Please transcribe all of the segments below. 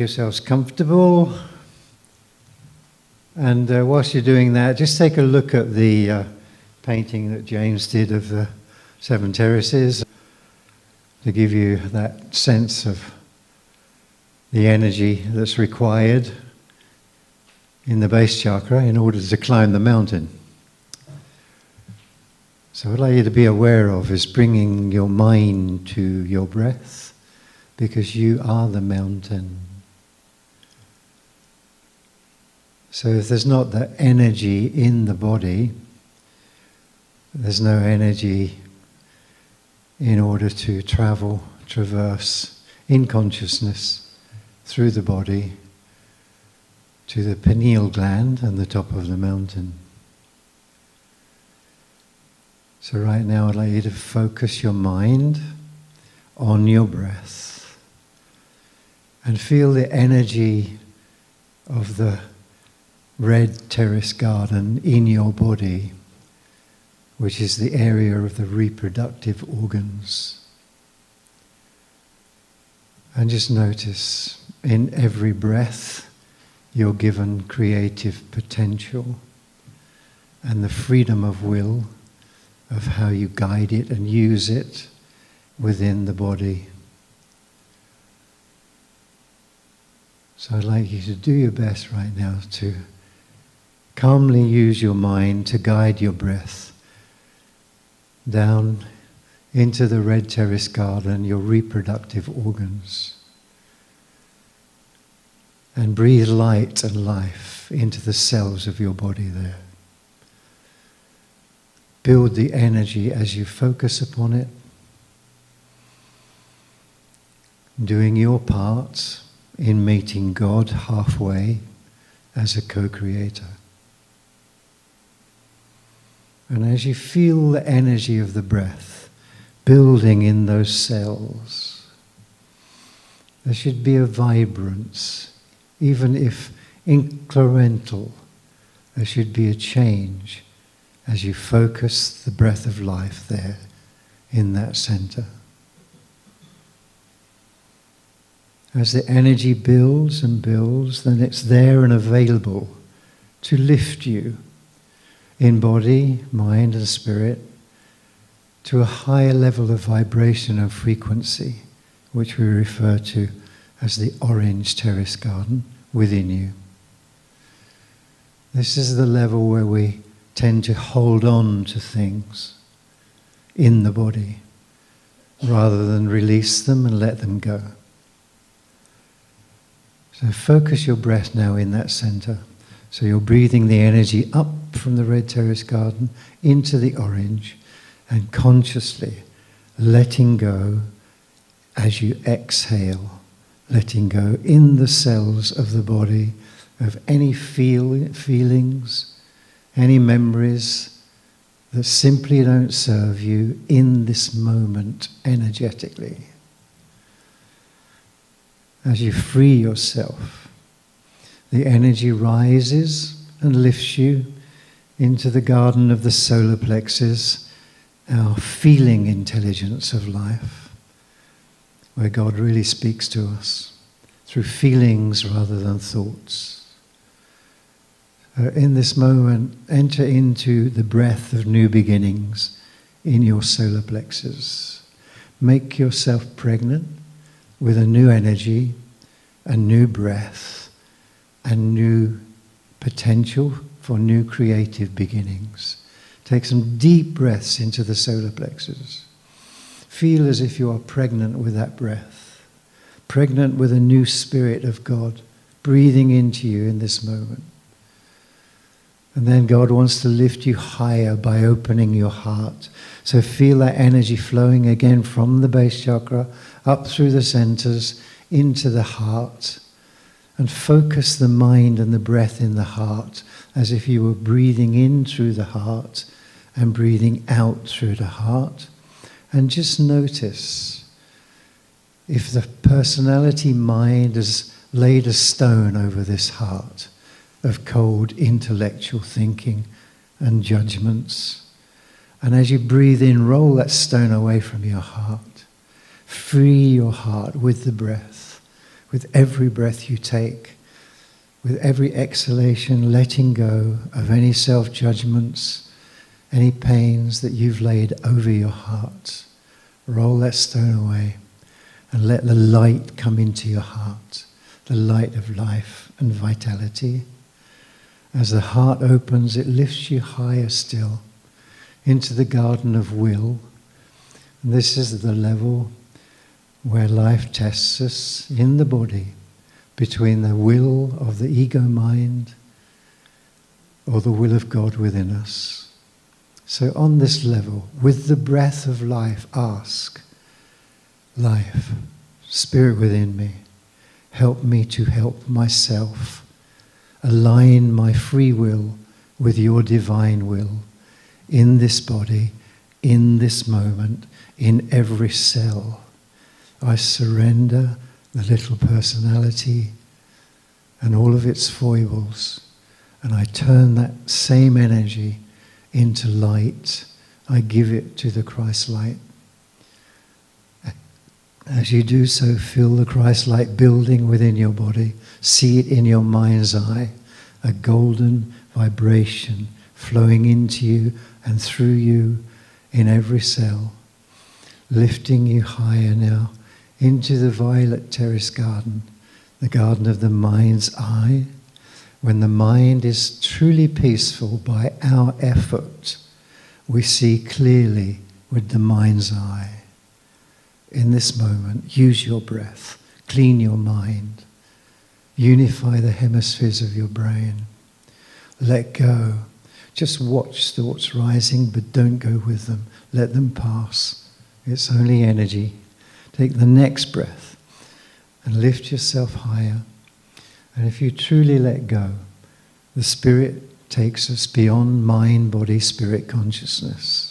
yourselves comfortable. And whilst you're doing that, just take a look at the painting that James did of the Seven Terraces to give you that sense of the energy that's required in the base chakra in order to climb the mountain. So what I'd like you to be aware of is bringing your mind to your breath, because you are the mountain. So if there's not that energy in the body, there's no energy in order to traverse in consciousness through the body to the pineal gland and the top of the mountain. So right now I'd like you to focus your mind on your breath and feel the energy of the red terrace garden in your body, which is the area of the reproductive organs. And just notice, in every breath, you're given creative potential and the freedom of will of how you guide it and use it within the body. So I'd like you to do your best right now to calmly use your mind to guide your breath down into the red terrace garden, your reproductive organs. And breathe light and life into the cells of your body there. Build the energy as you focus upon it, doing your part in meeting God halfway as a co-creator. And as you feel the energy of the breath building in those cells, there should be a vibrance, even if incremental, there should be a change as you focus the breath of life there in that center. As the energy builds and builds, then it's there and available to lift you in body, mind and spirit to a higher level of vibration and frequency, which we refer to as the orange terrace garden within you. This is the level where we tend to hold on to things in the body rather than release them and let them go. So focus your breath now in that center. So you're breathing the energy up from the red terrace garden into the orange and consciously letting go as you exhale, letting go in the cells of the body of any feelings, any memories that simply don't serve you in this moment energetically. As you free yourself, the energy rises and lifts you into the garden of the solar plexus, our feeling intelligence of life, where God really speaks to us through feelings rather than thoughts. In this moment, enter into the breath of new beginnings in your solar plexus. Make yourself pregnant with a new energy, a new breath, and new potential for new creative beginnings. Take some deep breaths into the solar plexus. Feel as if you are pregnant with that breath, pregnant with a new spirit of God breathing into you in this moment. And then God wants to lift you higher by opening your heart. So feel that energy flowing again from the base chakra, up through the centers, into the heart. And focus the mind and the breath in the heart as if you were breathing in through the heart and breathing out through the heart. And just notice if the personality mind has laid a stone over this heart of cold intellectual thinking and judgments. And as you breathe in, roll that stone away from your heart. Free your heart with the breath, with every breath you take, with every exhalation, letting go of any self-judgments, any pains that you've laid over your heart. Roll that stone away and let the light come into your heart, the light of life and vitality. As the heart opens, it lifts you higher still into the garden of will. And this is the level where life tests us in the body between the will of the ego mind or the will of God within us. So on this level, with the breath of life, ask, life, spirit within me, help me to help myself. Align my free will with your divine will in this body, in this moment, in every cell. I surrender the little personality and all of its foibles, and I turn that same energy into light. I give it to the Christ light. As you do so, feel the Christ light building within your body. See it in your mind's eye, a golden vibration flowing into you and through you in every cell, lifting you higher now into the violet terrace garden, the garden of the mind's eye. When the mind is truly peaceful by our effort, we see clearly with the mind's eye. In this moment, use your breath, clean your mind, unify the hemispheres of your brain. Let go. Just watch thoughts rising, but don't go with them. Let them pass. It's only energy. Take the next breath and lift yourself higher. And if you truly let go, the Spirit takes us beyond mind, body, spirit consciousness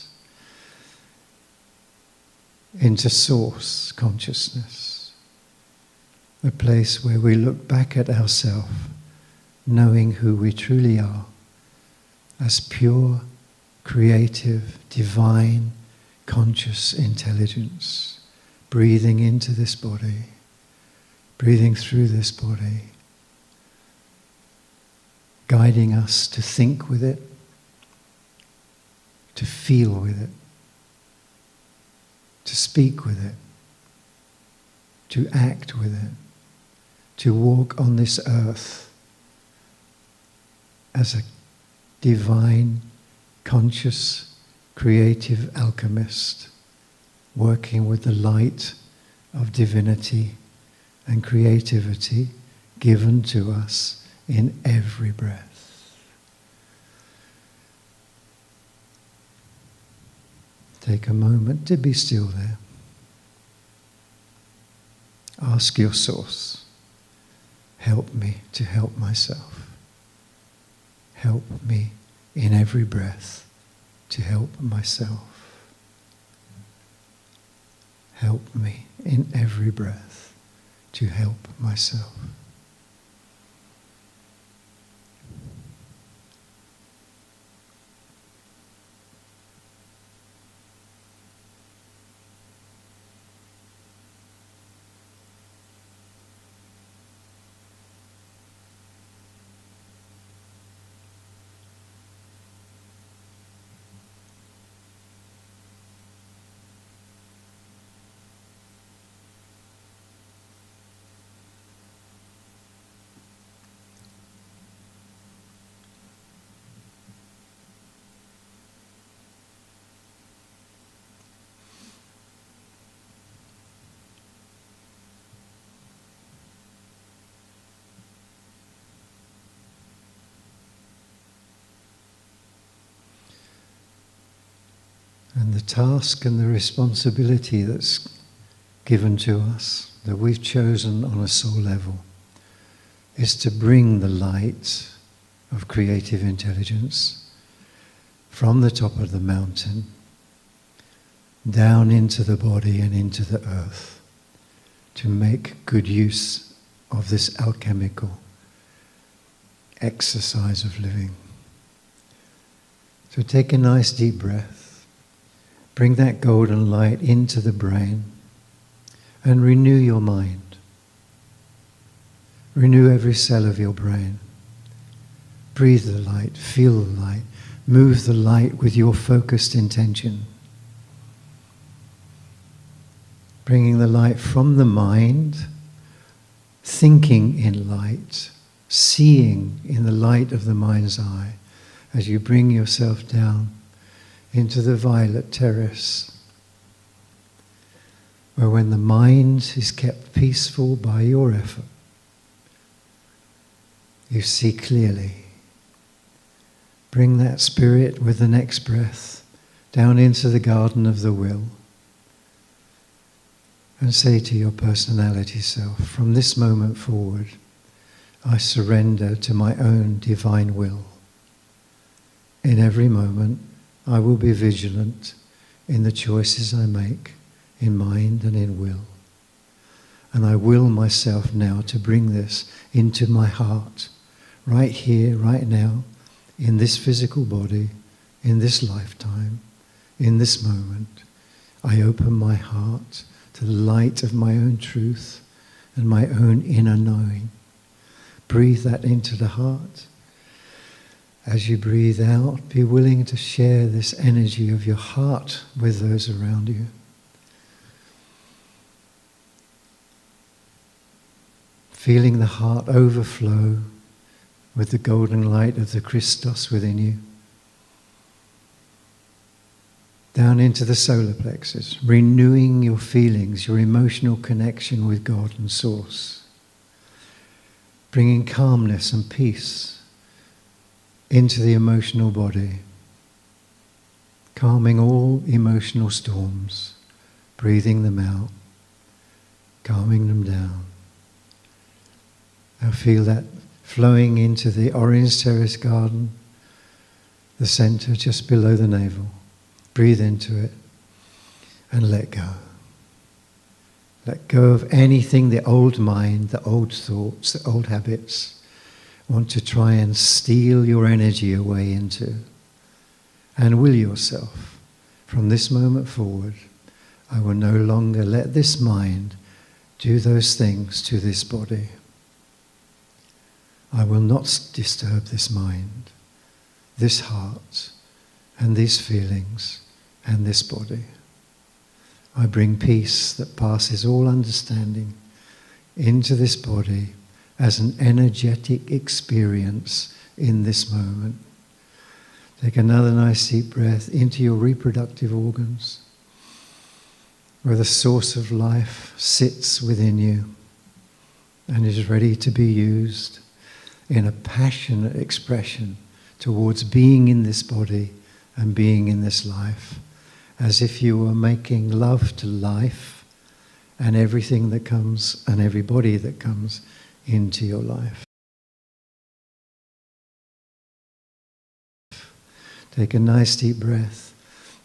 into source consciousness, a place where we look back at ourselves, knowing who we truly are, as pure, creative, divine, conscious intelligence, breathing into this body, breathing through this body, guiding us to think with it, to feel with it, to speak with it, to act with it, to walk on this earth as a divine, conscious, creative alchemist, working with the light of divinity and creativity given to us in every breath. Take a moment to be still there. Ask your source, help me to help myself. Help me in every breath to help myself. Help me in every breath to help myself. And the task and the responsibility that's given to us, that we've chosen on a soul level, is to bring the light of creative intelligence from the top of the mountain down into the body and into the earth, to make good use of this alchemical exercise of living. So take a nice deep breath. Bring that golden light into the brain and renew your mind. Renew every cell of your brain. Breathe the light, feel the light, move the light with your focused intention. Bringing the light from the mind, thinking in light, seeing in the light of the mind's eye, as you bring yourself down into the violet terrace, where when the mind is kept peaceful by your effort, you see clearly. Bring that spirit with the next breath down into the garden of the will and say to your personality self, from this moment forward, I surrender to my own divine will. In every moment, I will be vigilant in the choices I make, in mind and in will. And I will myself now to bring this into my heart, right here, right now, in this physical body, in this lifetime, in this moment. I open my heart to the light of my own truth and my own inner knowing. Breathe that into the heart. As you breathe out, be willing to share this energy of your heart with those around you. Feeling the heart overflow with the golden light of the Christos within you. Down into the solar plexus, renewing your feelings, your emotional connection with God and Source. Bringing calmness and peace into the emotional body. Calming all emotional storms, breathing them out, calming them down. Now feel that flowing into the orange terrace garden, the center just below the navel. Breathe into it and let go. Let go of anything the old mind, the old thoughts, the old habits want to try and steal your energy away into. And will yourself, from this moment forward, I will no longer let this mind do those things to this body. I will not disturb this mind, this heart, and these feelings, and this body. I bring peace that passes all understanding into this body as an energetic experience in this moment. Take another nice deep breath into your reproductive organs, where the source of life sits within you and is ready to be used in a passionate expression towards being in this body and being in this life, as if you were making love to life and everything that comes and everybody that comes into your life. Take a nice deep breath.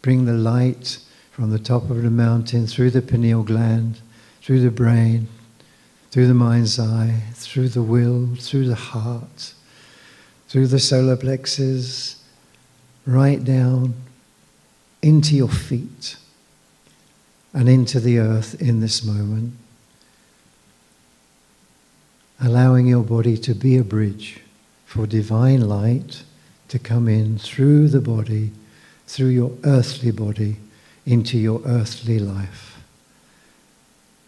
Bring the light from the top of the mountain through the pineal gland, through the brain, through the mind's eye, through the will, through the heart, through the solar plexus, right down into your feet and into the earth in this moment, allowing your body to be a bridge for divine light to come in through the body, through your earthly body, into your earthly life.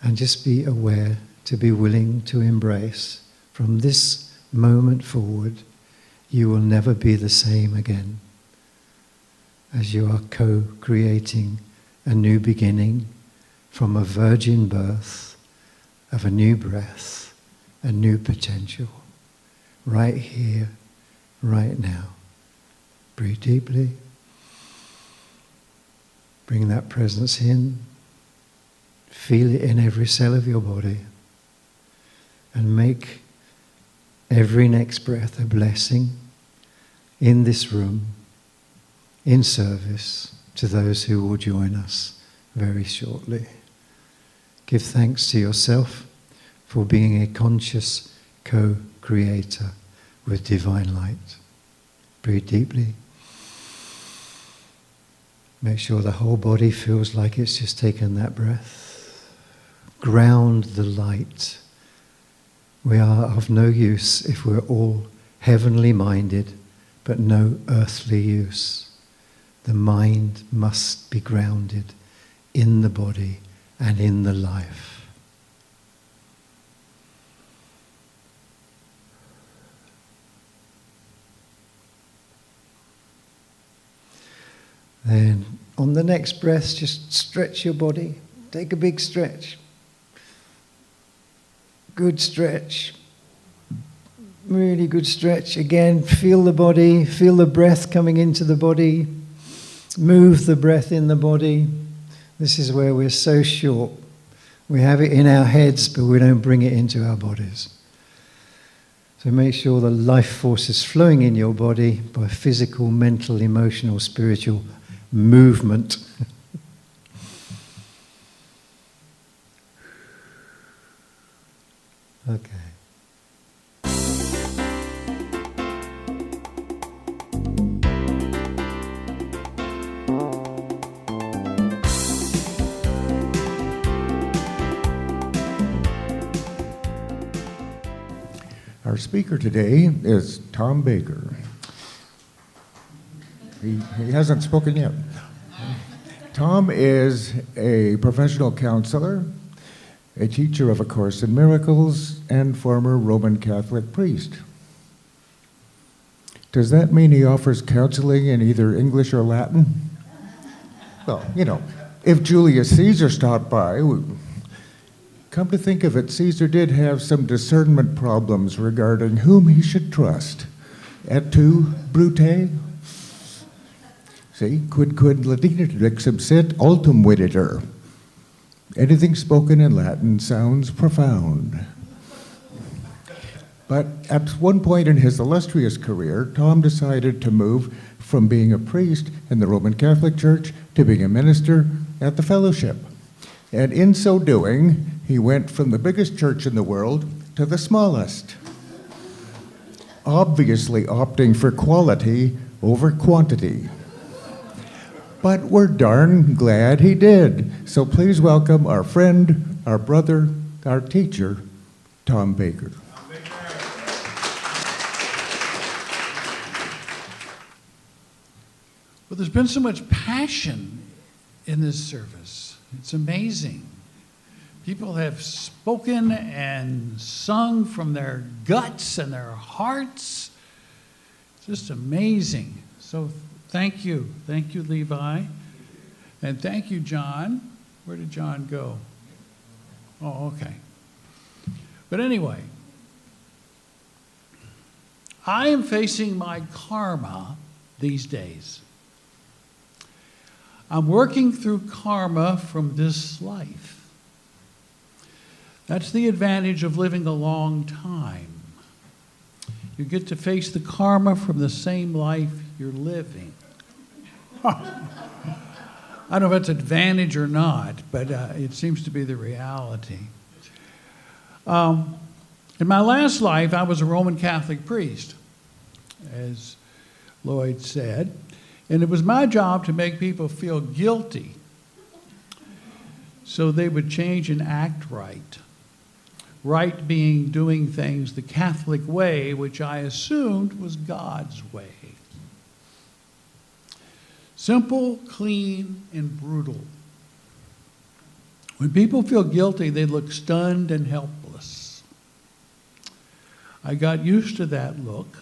And just be aware to be willing to embrace from this moment forward, you will never be the same again, as you are co-creating a new beginning from a virgin birth of a new breath, a new potential, right here, right now. Breathe deeply. Bring that presence in. Feel it in every cell of your body. And make every next breath a blessing in this room, in service to those who will join us very shortly. Give thanks to yourself for being a conscious co-creator with divine light. Breathe deeply. Make sure the whole body feels like it's just taken that breath. Ground the light We are of no use if we're all heavenly minded, but no earthly use. The mind must be grounded in the body and in the life. Then on the next breath, just stretch your body. Take a big stretch. Good stretch. Really good stretch. Again, feel the body, feel the breath coming into the body. Move the breath in the body. This is where we're so short. We have it in our heads, but we don't bring it into our bodies. So make sure the life force is flowing in your body by physical, mental, emotional, spiritual movement. Okay. Our speaker today is Tom Baker. He hasn't spoken yet. Tom is a professional counselor, a teacher of A Course in Miracles, and former Roman Catholic priest. Does that mean he offers counseling in either English or Latin? Well, if Julius Caesar stopped by, come to think of it, Caesar did have some discernment problems regarding whom he should trust. Et tu, Brute? See, quid Latinix subsit ultum viditer. Anything spoken in Latin sounds profound. But at one point in his illustrious career, Tom decided to move from being a priest in the Roman Catholic Church to being a minister at the Fellowship. And in so doing, he went from the biggest church in the world to the smallest, obviously opting for quality over quantity. But we're darn glad he did. So please welcome our friend, our brother, our teacher, Tom Baker. Well, there's been so much passion in this service. It's amazing. People have spoken and sung from their guts and their hearts. It's just amazing. So thank you. Thank you, Levi. And thank you, John. Where did John go? Oh, okay. But anyway, I am facing my karma these days. I'm working through karma from this life. That's the advantage of living a long time. You get to face the karma from the same life you're living. I don't know if that's advantage or not, but it seems to be the reality. In my last life, I was a Roman Catholic priest, as Lloyd said. And it was my job to make people feel guilty so they would change and act right. Right being doing things the Catholic way, which I assumed was God's way. Simple, clean, and brutal. When people feel guilty, they look stunned and helpless. I got used to that look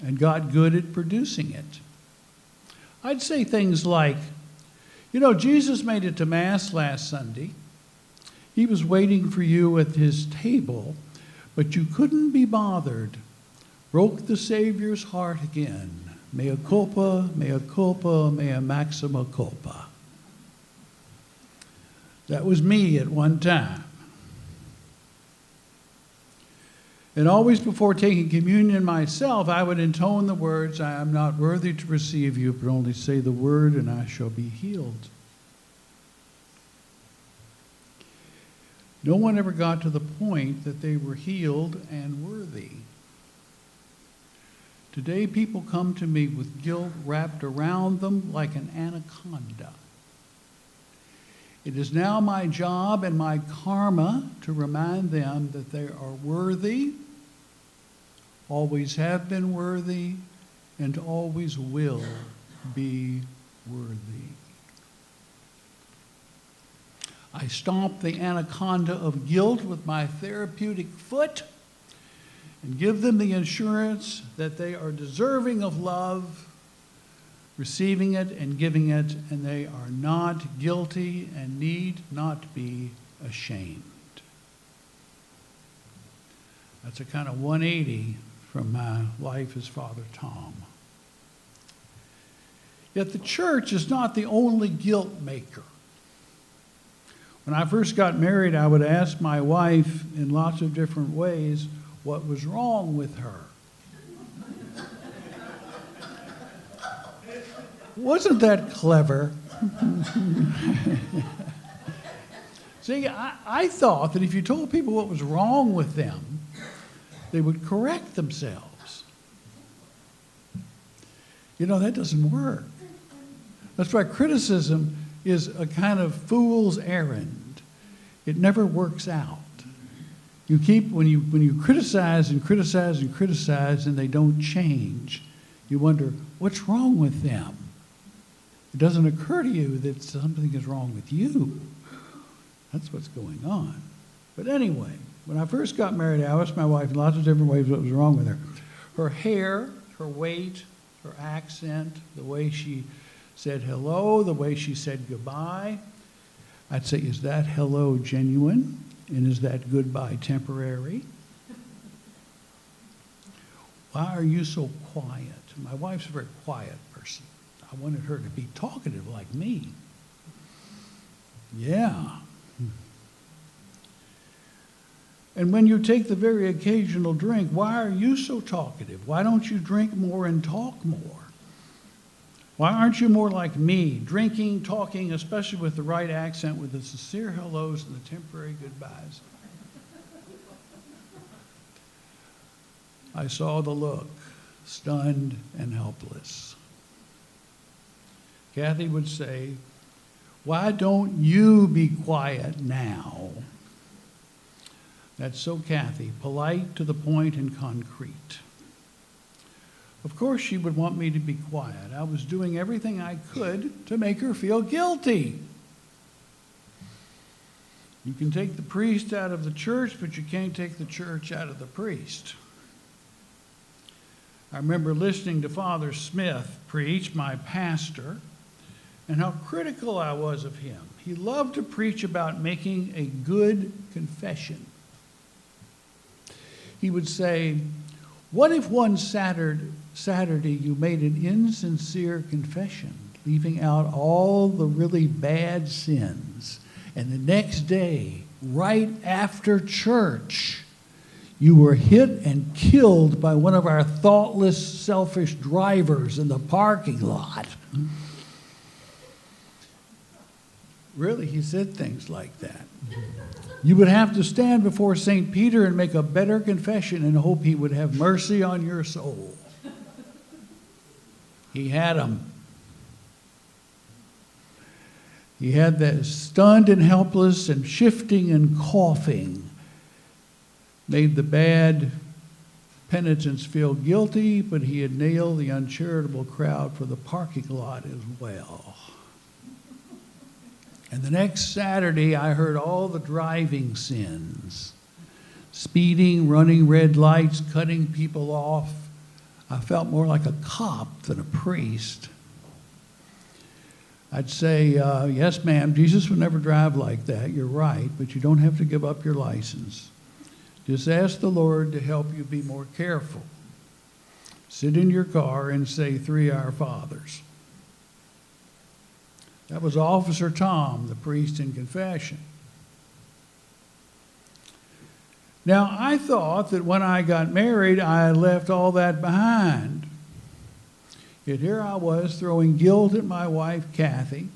and got good at producing it. I'd say things like, Jesus made it to Mass last Sunday. He was waiting for you at his table, but you couldn't be bothered. Broke the Savior's heart again. Mea culpa, mea maxima culpa. That was me at one time. And always before taking communion myself, I would intone the words, I am not worthy to receive you, but only say the word and I shall be healed. No one ever got to the point that they were healed and worthy. Today, people come to me with guilt wrapped around them like an anaconda. It is now my job and my karma to remind them that they are worthy always have been worthy, and always will be worthy. I stomp the anaconda of guilt with my therapeutic foot and give them the assurance that they are deserving of love, receiving it and giving it, and they are not guilty and need not be ashamed. That's a kind of 180 from my life as Father Tom. Yet the church is not the only guilt maker. When I first got married, I would ask my wife in lots of different ways what was wrong with her. Wasn't that clever? See, I thought that if you told people what was wrong with them, they would correct themselves. You know, that doesn't work. That's why criticism is a kind of fool's errand. It never works out. You keep, when you criticize and criticize and criticize and they don't change, you wonder, what's wrong with them? It doesn't occur to you that something is wrong with you. That's what's going on. But anyway, when I first got married, I asked my wife in lots of different ways what was wrong with her. Her hair, her weight, her accent, the way she said hello, the way she said goodbye. I'd say, is that hello genuine? And is that goodbye temporary? Why are you so quiet? My wife's a very quiet person. I wanted her to be talkative like me. Yeah. And when you take the very occasional drink, why are you so talkative? Why don't you drink more and talk more? Why aren't you more like me, drinking, talking, especially with the right accent, with the sincere hellos and the temporary goodbyes? I saw the look, stunned and helpless. Kathy would say, why don't you be quiet now? That's so Kathy, polite, to the point, and concrete. Of course she would want me to be quiet. I was doing everything I could to make her feel guilty. You can take the priest out of the church, but you can't take the church out of the priest. I remember listening to Father Smith preach, my pastor, and how critical I was of him. He loved to preach about making a good confession. He would say, what if one Saturday you made an insincere confession, leaving out all the really bad sins, and the next day, right after church, you were hit and killed by one of our thoughtless, selfish drivers in the parking lot? Really, he said things like that. You would have to stand before St. Peter and make a better confession and hope he would have mercy on your soul. He had them. He had that stunned and helpless and shifting and coughing. Made the bad penitents feel guilty, but he had nailed the uncharitable crowd for the parking lot as well. And the next Saturday, I heard all the driving sins. Speeding, running red lights, cutting people off. I felt more like a cop than a priest. I'd say, yes, ma'am, Jesus would never drive like that. You're right, but you don't have to give up your license. Just ask the Lord to help you be more careful. Sit in your car and say 3 Our Fathers. That was Officer Tom, the priest in confession. Now, I thought that when I got married, I left all that behind. Yet here I was throwing guilt at my wife, Kathy.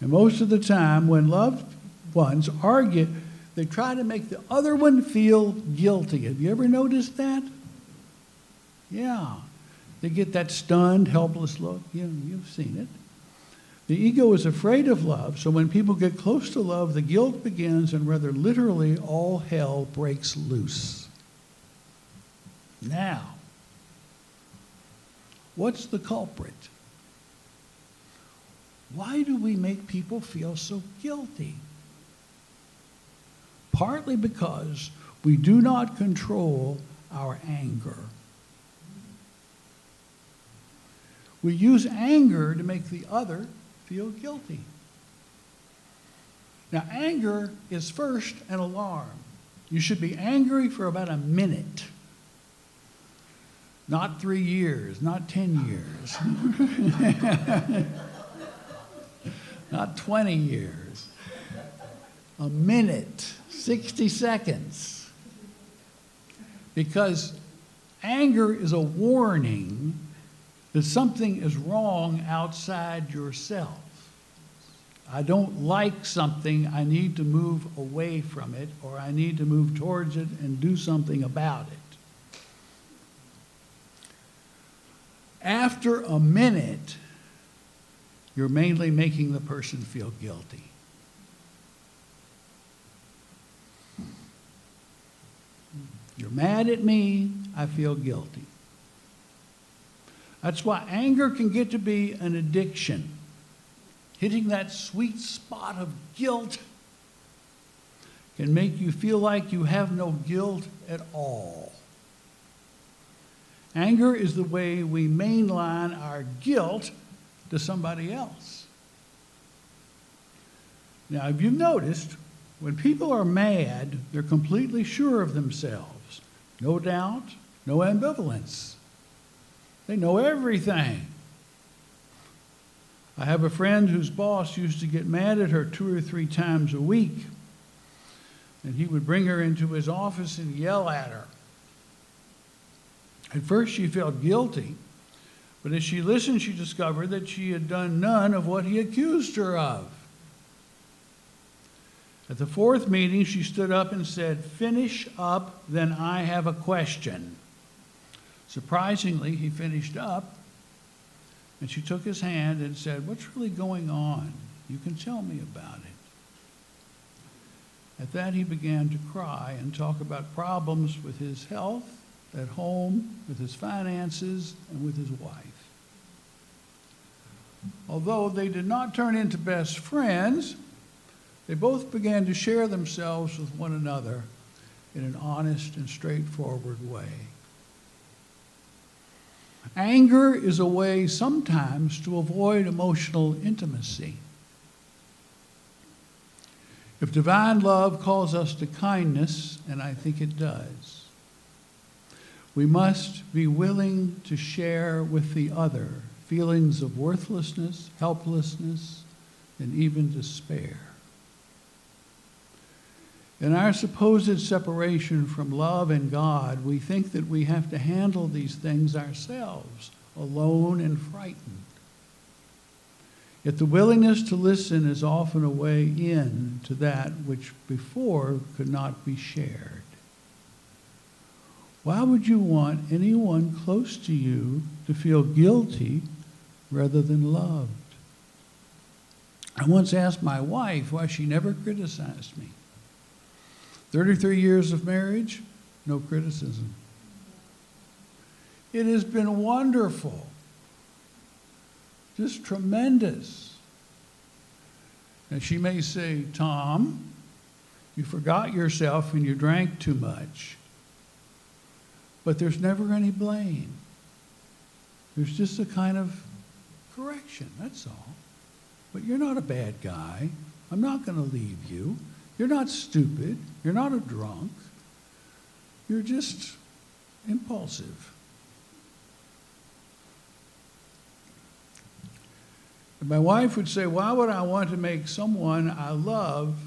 And most of the time, when loved ones argue, they try to make the other one feel guilty. Have you ever noticed that? Yeah. They get that stunned, helpless look. You've seen it. The ego is afraid of love, so when people get close to love, the guilt begins, and rather literally, all hell breaks loose. Now, what's the culprit? Why do we make people feel so guilty? Partly because we do not control our anger. We use anger to make the other feel guilty. Now, anger is first an alarm. You should be angry for about a minute. Not 3 years, not 10 years. Not 20 years. A minute, 60 seconds. Because anger is a warning that something is wrong outside yourself. I don't like something, I need to move away from it, or I need to move towards it and do something about it. After a minute, you're mainly making the person feel guilty. You're mad at me, I feel guilty. That's why anger can get to be an addiction. Hitting that sweet spot of guilt can make you feel like you have no guilt at all. Anger is the way we mainline our guilt to somebody else. Now, if you've noticed, when people are mad, they're completely sure of themselves. No doubt, no ambivalence. They know everything. I have a friend whose boss used to get mad at her 2 or 3 times a week. And he would bring her into his office and yell at her. At first she felt guilty, but as she listened, she discovered that she had done none of what he accused her of. At the 4th meeting, she stood up and said, "Finish up, then I have a question." Surprisingly, he finished up, and she took his hand and said, "What's really going on? You can tell me about it." At that, he began to cry and talk about problems with his health, at home, with his finances, and with his wife. Although they did not turn into best friends, they both began to share themselves with one another in an honest and straightforward way. Anger is a way sometimes to avoid emotional intimacy. If divine love calls us to kindness, and I think it does, we must be willing to share with the other feelings of worthlessness, helplessness, and even despair. In our supposed separation from love and God, we think that we have to handle these things ourselves, alone and frightened. Yet the willingness to listen is often a way in to that which before could not be shared. Why would you want anyone close to you to feel guilty rather than loved? I once asked my wife why she never criticized me. 33 years of marriage, no criticism. It has been wonderful, just tremendous. And she may say, "Tom, you forgot yourself and you drank too much." But there's never any blame. There's just a kind of correction, that's all. But you're not a bad guy. I'm not going to leave you. You're not stupid. You're not a drunk. You're just impulsive. And my wife would say, "Why would I want to make someone I love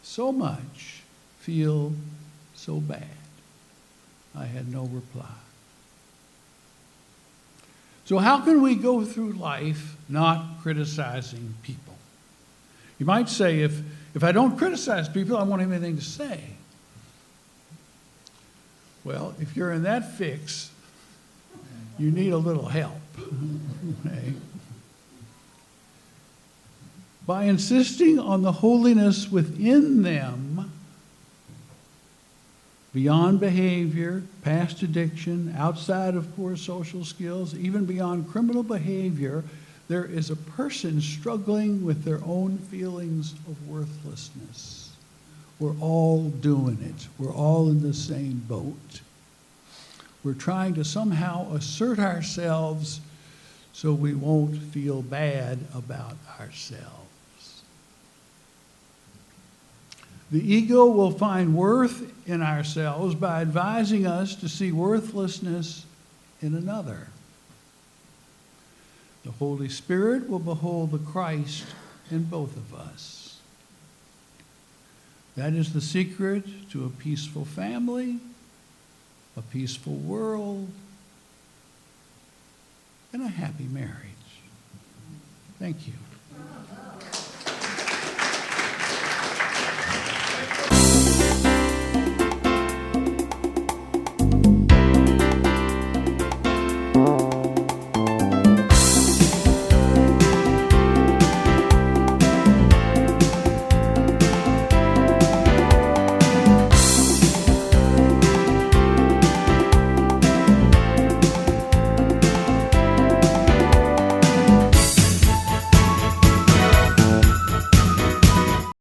so much feel so bad?" I had no reply. So how can we go through life not criticizing people? You might say, if I don't criticize people, I won't have anything to say. Well, if you're in that fix, you need a little help. Okay? By insisting on the holiness within them, beyond behavior, past addiction, outside of poor social skills, even beyond criminal behavior, there is a person struggling with their own feelings of worthlessness. We're all doing it. We're all in the same boat. We're trying to somehow assert ourselves so we won't feel bad about ourselves. The ego will find worth in ourselves by advising us to see worthlessness in another. The Holy Spirit will behold the Christ in both of us. That is the secret to a peaceful family, a peaceful world, and a happy marriage. Thank you.